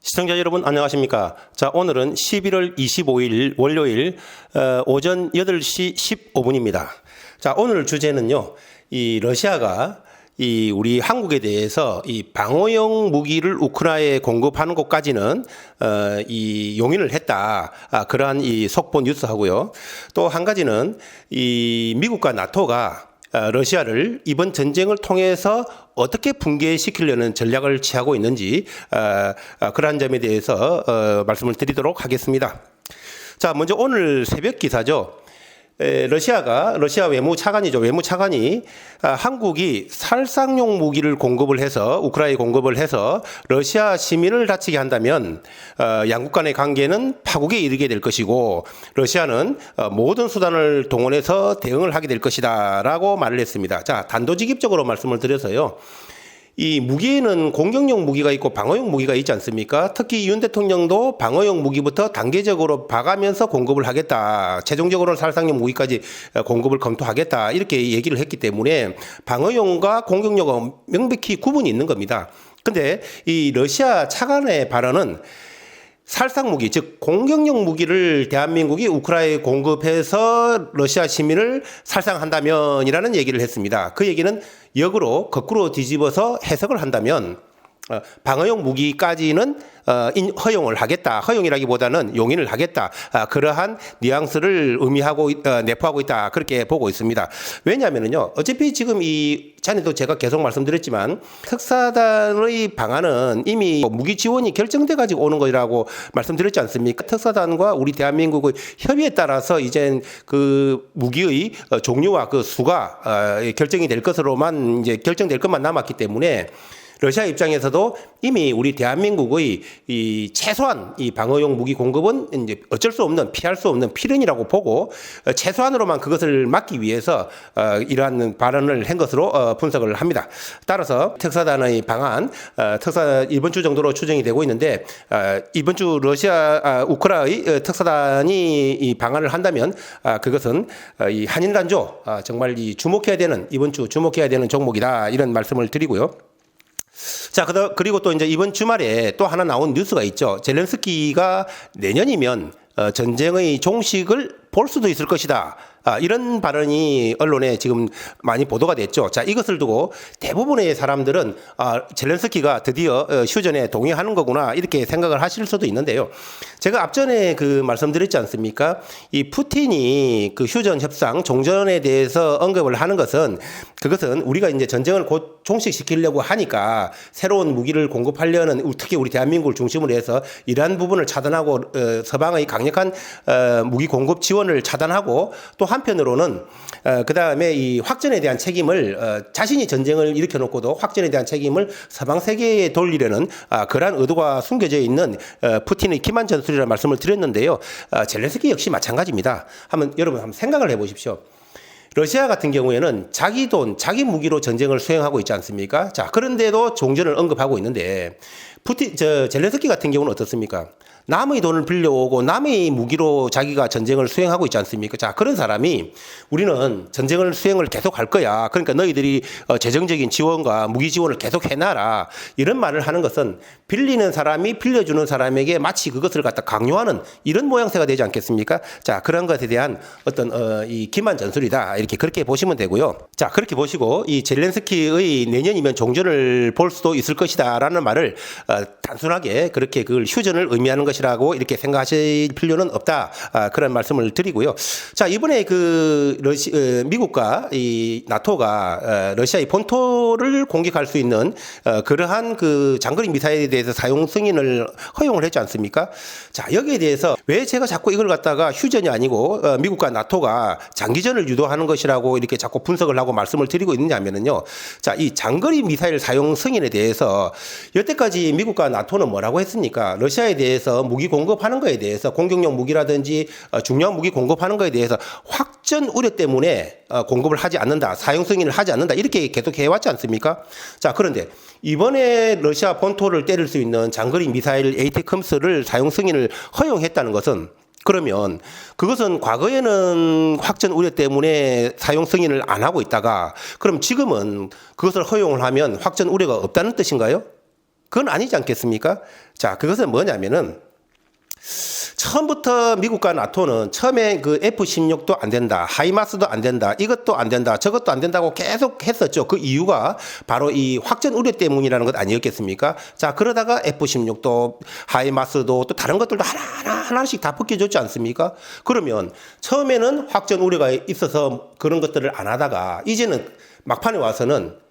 시청자 여러분 안녕하십니까. 자, 오늘은 11월 25일 월요일 오전 8시 15분입니다. 자, 오늘 주제는요. 이 러시아가 우리 한국에 대해서 이 방어용 무기를 우크라이나에 공급하는 것까지는 이 용인을 했다. 그러한 이 속보 뉴스하고요. 또 한 가지는 이 미국과 나토가 러시아를 이번 전쟁을 통해서 어떻게 붕괴시키려는 전략을 취하고 있는지 그러한 점에 대해서 말씀을 드리도록 하겠습니다. 자, 먼저 오늘 새벽 기사죠. 러시아 외무차관이 한국이 살상용 무기를 공급을 해서 우크라이나에 공급을 해서 러시아 시민을 다치게 한다면 양국 간의 관계는 파국에 이르게 될 것이고 러시아는 모든 수단을 동원해서 대응을 하게 될 것이다라고 말을 했습니다. 자, 단도직입적으로 말씀을 드려서요. 이 무기에는 공격용 무기가 있고 방어용 무기가 있지 않습니까? 특히 윤 대통령도 방어용 무기부터 단계적으로 봐가면서 공급을 하겠다. 최종적으로는 살상용 무기까지 공급을 검토하겠다. 이렇게 얘기를 했기 때문에 방어용과 공격용은 명백히 구분이 있는 겁니다. 근데 이 러시아 차관의 발언은 살상 무기, 즉 공격용 무기를 대한민국이 우크라이나에 공급해서 러시아 시민을 살상한다면이라는 얘기를 했습니다. 그 얘기는 역으로 거꾸로 뒤집어서 해석을 한다면 방어용 무기까지는 허용을 하겠다. 허용이라기보다는 용인을 하겠다. 그러한 뉘앙스를 의미하고 내포하고 있다. 그렇게 보고 있습니다. 왜냐하면요. 어차피 지금 전에도 제가 계속 말씀드렸지만 특사단의 방안은 이미 무기 지원이 결정돼 가지고 오는 거라고 말씀드렸지 않습니까? 특사단과 우리 대한민국의 협의에 따라서 이제 그 무기의 종류와 그 수가 결정이 될 것으로만 이제 결정될 것만 남았기 때문에 러시아 입장에서도 이미 우리 대한민국의 이 최소한 이 방어용 무기 공급은 이제 어쩔 수 없는 피할 수 없는 필연이라고 보고 최소한으로만 그것을 막기 위해서 이러한 발언을 한 것으로 분석을 합니다. 따라서 특사단의 방안 이번 주 정도로 추정이 되고 있는데 이번 주 우크라이나의 특사단이 이 방안을 한다면 그것은 이 한일단조 정말 이번 주 주목해야 되는 종목이다 이런 말씀을 드리고요. 자, 그리고 또 이제 이번 주말에 또 하나 나온 뉴스가 있죠. 젤렌스키가 내년이면 전쟁의 종식을 볼 수도 있을 것이다. 이런 발언이 언론에 지금 많이 보도가 됐죠. 자, 이것을 두고 대부분의 사람들은 젤렌스키가 드디어 휴전에 동의하는 거구나 이렇게 생각을 하실 수도 있는데요. 제가 앞전에 말씀드렸지 않습니까? 이 푸틴이 그 휴전 협상 종전에 대해서 언급을 하는 것은 그것은 우리가 이제 전쟁을 곧 종식시키려고 하니까 새로운 무기를 공급하려는 특히 우리 대한민국을 중심으로 해서 이러한 부분을 차단하고 서방의 강력한 무기 공급 지원을 차단하고 또 한편으로는 그다음에 이 확전에 대한 책임을 자신이 전쟁을 일으켜 놓고도 확전에 대한 책임을 서방 세계에 돌리려는 그러한 의도가 숨겨져 있는 푸틴의 기만 전술이라는 말씀을 드렸는데요. 젤렌스키 역시 마찬가지입니다. 여러분 한번 생각을 해 보십시오. 러시아 같은 경우에는 자기 돈, 자기 무기로 전쟁을 수행하고 있지 않습니까? 자, 그런데도 종전을 언급하고 있는데 젤렌스키 같은 경우는 어떻습니까? 남의 돈을 빌려오고 남의 무기로 자기가 전쟁을 수행하고 있지 않습니까? 자, 그런 사람이 우리는 전쟁을 수행을 계속 할 거야. 그러니까 너희들이 재정적인 지원과 무기 지원을 계속 해놔라. 이런 말을 하는 것은 빌리는 사람이 빌려주는 사람에게 마치 그것을 갖다 강요하는 이런 모양새가 되지 않겠습니까? 자, 그런 것에 대한 어떤 이 기만 전술이다. 이렇게 그렇게 보시면 되고요. 자, 그렇게 보시고 이 젤렌스키의 내년이면 종전을 볼 수도 있을 것이다라는 말을 단순하게 그렇게 그걸 휴전을 의미하는 것이라고 이렇게 생각하실 필요는 없다. 그런 말씀을 드리고요. 자, 이번에 미국과 이 나토가 러시아의 본토를 공격할 수 있는 그러한 그 장거리 미사일에 대해서 사용 승인을 허용을 했지 않습니까? 자, 여기에 대해서 왜 제가 자꾸 이걸 갖다가 휴전이 아니고 미국과 나토가 장기전을 유도하는 것이라고 이렇게 자꾸 분석을 하고 말씀을 드리고 있느냐면요. 자, 이 장거리 미사일 사용 승인에 대해서 여태까지 미국과 나토는 뭐라고 했습니까? 러시아에 대해서 무기 공급하는 거에 대해서 공격용 무기라든지 중요한 무기 공급하는 거에 대해서 확전 우려 때문에 공급을 하지 않는다. 사용 승인을 하지 않는다. 이렇게 계속 해왔지 않습니까? 자, 그런데 이번에 러시아 본토를 때릴 수 있는 장거리 미사일 ATACMS를 사용 승인을 허용했다는 것은 그러면 그것은 과거에는 확전 우려 때문에 사용 승인을 안 하고 있다가 그럼 지금은 그것을 허용을 하면 확전 우려가 없다는 뜻인가요? 그건 아니지 않겠습니까? 자, 그것은 뭐냐면은 처음부터 미국과 나토는 처음에 그 F-16도 안 된다, 하이마스도 안 된다, 이것도 안 된다, 저것도 안 된다고 계속 했었죠. 그 이유가 바로 이 확전 우려 때문이라는 것 아니었겠습니까? 자, 그러다가 F-16도 하이마스도 또 다른 것들도 하나씩 다 벗겨줬지 않습니까? 그러면 처음에는 확전 우려가 있어서 그런 것들을 안 하다가 이제는 막판에 와서는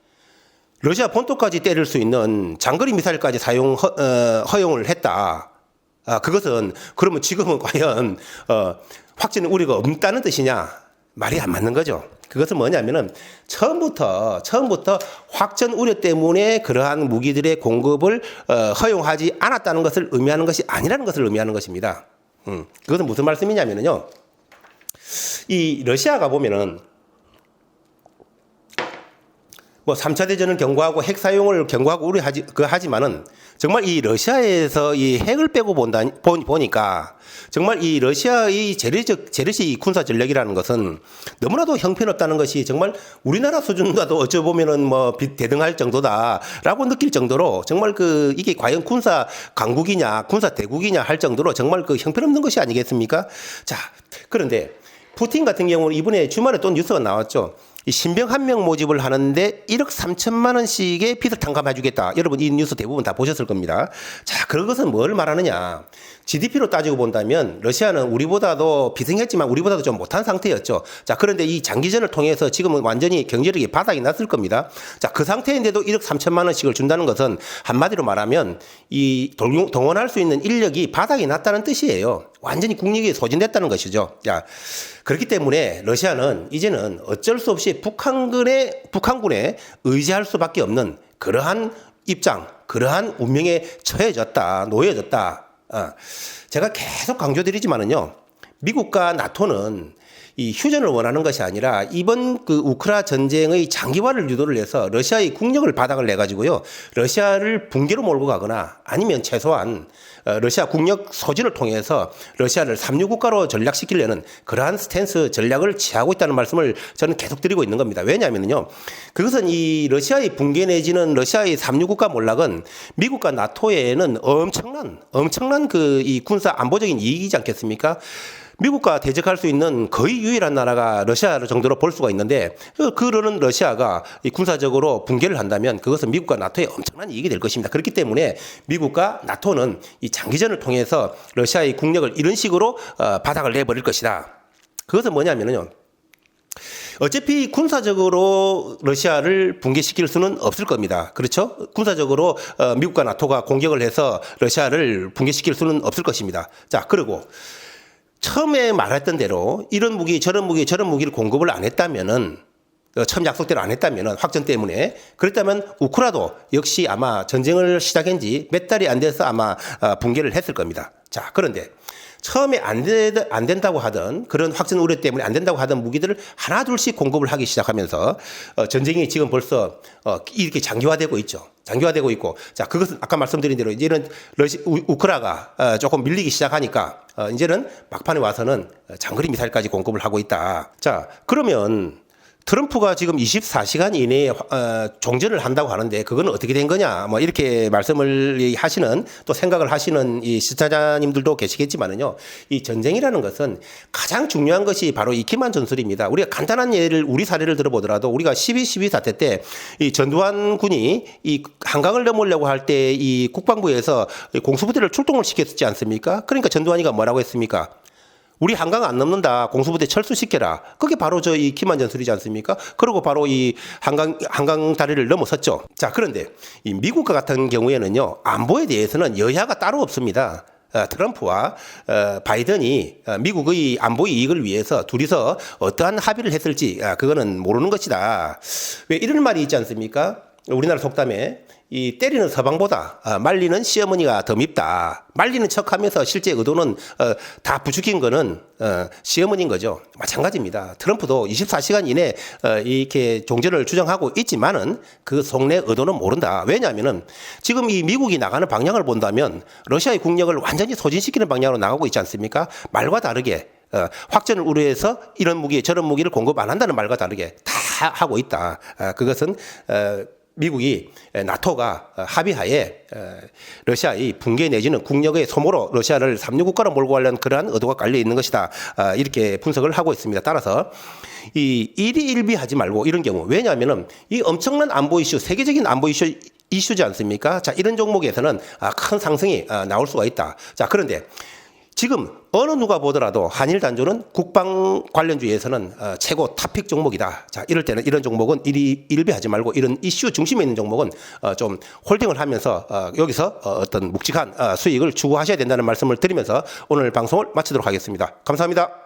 러시아 본토까지 때릴 수 있는 장거리 미사일까지 사용 허용을 했다. 그것은 그러면 지금은 과연 확전 우려가 없다는 뜻이냐? 말이 안 맞는 거죠. 그것은 뭐냐면은 처음부터 확전 우려 때문에 그러한 무기들의 공급을 허용하지 않았다는 것을 의미하는 것이 아니라는 것을 의미하는 것입니다. 그것은 무슨 말씀이냐면요. 이 러시아가 보면은 뭐 3차 대전을 경고하고 핵 사용을 경고하고 하지만은 정말 이 러시아에서 이 핵을 빼고 보니까 정말 이 러시아의 재래식 군사 전략이라는 것은 너무나도 형편없다는 것이 정말 우리나라 수준과도 어찌 보면은 뭐 대등할 정도다라고 느낄 정도로 정말 이게 과연 군사 강국이냐 군사 대국이냐 할 정도로 정말 형편없는 것이 아니겠습니까? 자, 그런데 푸틴 같은 경우는 이번에 주말에 또 뉴스가 나왔죠. 이 신병 한 명 모집을 하는데 1억 3천만 원씩의 비석 탕감해주겠다. 여러분 이 뉴스 대부분 다 보셨을 겁니다. 자, 그것은 뭘 말하느냐. GDP로 따지고 본다면 러시아는 우리보다도 비승했지만 우리보다도 좀 못한 상태였죠. 자, 그런데 이 장기전을 통해서 지금은 완전히 경제력이 바닥이 났을 겁니다. 자, 그 상태인데도 1억 3천만 원씩을 준다는 것은 한마디로 말하면 이 동원할 수 있는 인력이 바닥이 났다는 뜻이에요. 완전히 국력이 소진됐다는 것이죠. 자, 그렇기 때문에 러시아는 이제는 어쩔 수 없이 북한군에 의지할 수밖에 없는 그러한 입장, 그러한 운명에 놓여졌다. 제가 계속 강조드리지만은요, 미국과 나토는 이 휴전을 원하는 것이 아니라 이번 우크라 전쟁의 장기화를 유도를 해서 러시아의 국력을 바닥을 내가지고요, 러시아를 붕괴로 몰고 가거나 아니면 최소한 러시아 국력 소진을 통해서 러시아를 삼류 국가로 전락시키려는 그러한 스탠스 전략을 취하고 있다는 말씀을 저는 계속 드리고 있는 겁니다. 왜냐하면요, 그것은 이 러시아의 붕괴 내지는 러시아의 삼류 국가 몰락은 미국과 나토에는 엄청난 이 군사 안보적인 이익이지 않겠습니까? 미국과 대적할 수 있는 거의 유일한 나라가 러시아 정도로 볼 수가 있는데, 그러는 러시아가 군사적으로 붕괴를 한다면 그것은 미국과 나토에 엄청난 이익이 될 것입니다. 그렇기 때문에 미국과 나토는 이 장기전을 통해서 러시아의 국력을 이런 식으로 바닥을 내버릴 것이다. 그것은 뭐냐면요, 어차피 군사적으로 러시아를 붕괴시킬 수는 없을 겁니다. 그렇죠? 군사적으로 미국과 나토가 공격을 해서 러시아를 붕괴시킬 수는 없을 것입니다. 자, 그리고 처음에 말했던 대로 이런 무기 저런 무기를 공급을 안 했다면은, 처음 약속대로 안 했다면은, 확전 때문에 그랬다면 우크라도 역시 아마 전쟁을 시작한 지 몇 달이 안 돼서 아마 붕괴를 했을 겁니다. 자, 그런데 처음에 안 된다고 하던 그런 확전 우려 때문에 안 된다고 하던 무기들을 하나 둘씩 공급을 하기 시작하면서 전쟁이 지금 벌써 이렇게 장기화되고 있죠. 장기화되고 있고, 자, 그것은 아까 말씀드린 대로 이제는 우크라가 조금 밀리기 시작하니까 이제는 막판에 와서는 장거리 미사일까지 공급을 하고 있다. 자, 그러면 트럼프가 지금 24시간 이내에 종전을 한다고 하는데 그건 어떻게 된 거냐, 뭐 이렇게 말씀을 하시는, 또 생각을 하시는 이 시청자님들도 계시겠지만은요, 이 전쟁이라는 것은 가장 중요한 것이 바로 이 김한 전술입니다. 우리가 간단한 우리 사례를 들어보더라도 우리가 12.12 사태 때 이 전두환 군이 이 한강을 넘으려고 할 때 이 국방부에서 공수부대를 출동을 시켰지 않습니까? 그러니까 전두환이가 뭐라고 했습니까? 우리 한강 안 넘는다. 공수부대 철수시켜라. 그게 바로 이 김한 전술이지 않습니까? 그리고 바로 이 한강 다리를 넘어섰죠. 자, 그런데 이 미국과 같은 경우에는요, 안보에 대해서는 여야가 따로 없습니다. 트럼프와 바이든이 미국의 안보 이익을 위해서 둘이서 어떠한 합의를 했을지 그거는 모르는 것이다. 왜 이런 말이 있지 않습니까? 우리나라 속담에 이 때리는 서방보다 말리는 시어머니가 더 밉다. 말리는 척하면서 실제 의도는 다 부추긴 거는 시어머니인 거죠. 마찬가지입니다. 트럼프도 24시간 이내 이렇게 종전을 주장하고 있지만은 그 속내 의도는 모른다. 왜냐하면은 지금 이 미국이 나가는 방향을 본다면 러시아의 국력을 완전히 소진시키는 방향으로 나가고 있지 않습니까? 말과 다르게 확전을 우려해서 이런 무기 저런 무기를 공급 안 한다는 말과 다르게 다 하고 있다. 그것은 미국이 나토가 합의하에 러시아의 붕괴 내지는 국력의 소모로 러시아를 삼류 국가로 몰고 가려는 그러한 의도가 깔려 있는 것이다. 이렇게 분석을 하고 있습니다. 따라서 이 일희일비하지 말고 이런 경우, 왜냐하면은 이 엄청난 안보 이슈, 세계적인 안보 이슈지 않습니까? 자, 이런 종목에서는 큰 상승이 나올 수가 있다. 자, 그런데 지금 어느 누가 보더라도 한일 단조는 국방 관련주에서는 최고 탑픽 종목이다. 자, 이럴 때는 이런 종목은 일비하지 말고 이런 이슈 중심에 있는 종목은 좀 홀딩을 하면서 여기서 어떤 묵직한 수익을 추구하셔야 된다는 말씀을 드리면서 오늘 방송을 마치도록 하겠습니다. 감사합니다.